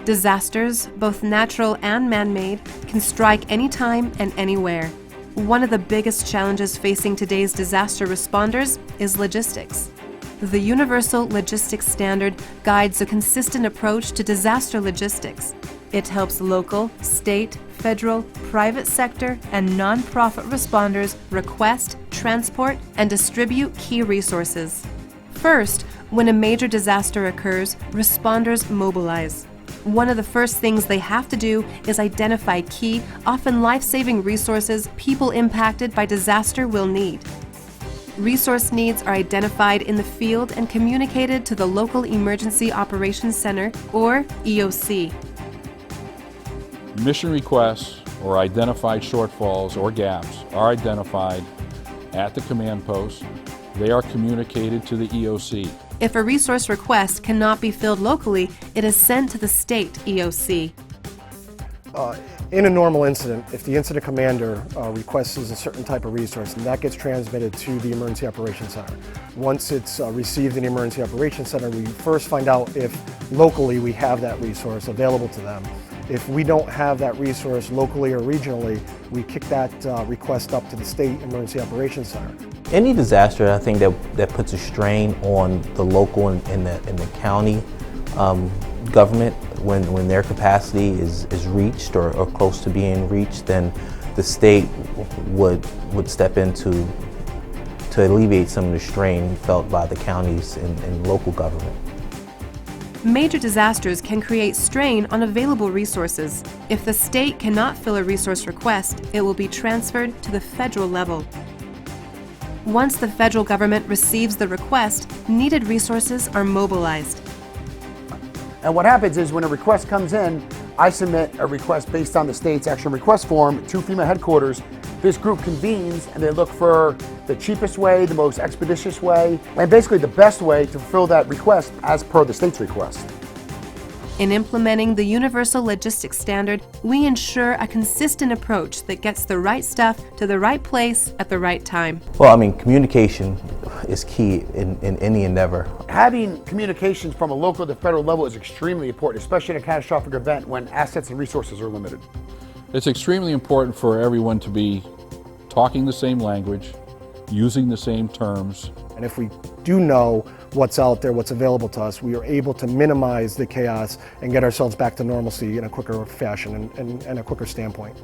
Disasters, both natural and man-made, can strike anytime and anywhere. One of the biggest challenges facing today's disaster responders is logistics. The Universal Logistics Standard guides a consistent approach to disaster logistics. It helps local, state, federal, private sector, and nonprofit responders request, transport, and distribute key resources. First, when a major disaster occurs, responders mobilize. One of the first things they have to do is identify key, often life-saving resources people impacted by disaster will need. Resource needs are identified in the field and communicated to the local Emergency Operations Center, or EOC. Mission requests or identified shortfalls or gaps are identified at the command post. They are communicated to the EOC. If a resource request cannot be filled locally, it is sent to the state EOC. In a normal incident, if the incident commander requests a certain type of resource, and that gets transmitted to the Emergency Operations Center. Once it's received in the Emergency Operations Center, we first find out if locally we have that resource available to them. If we don't have that resource locally or regionally, we kick that request up to the State Emergency Operations Center. Any disaster, I think, that puts a strain on the local and the county government when their capacity is reached or close to being reached, then the state would step in to alleviate some of the strain felt by the counties and local government. Major disasters can create strain on available resources. If the state cannot fill a resource request, it will be transferred to the federal level. Once the federal government receives the request, needed resources are mobilized. And what happens is when a request comes in, I submit a request based on the state's action request form to FEMA headquarters. This group convenes and they look for the cheapest way, the most expeditious way, and basically the best way to fulfill that request as per the state's request. In implementing the Universal Logistics Standard, we ensure a consistent approach that gets the right stuff to the right place at the right time. Well, I mean, communication is key in any endeavor. Having communications from a local to federal level is extremely important, especially in a catastrophic event when assets and resources are limited. It's extremely important for everyone to be talking the same language, using the same terms. And if we do know what's out there, what's available to us, we are able to minimize the chaos and get ourselves back to normalcy in a quicker fashion and a quicker standpoint.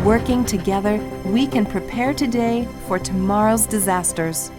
Working together, we can prepare today for tomorrow's disasters.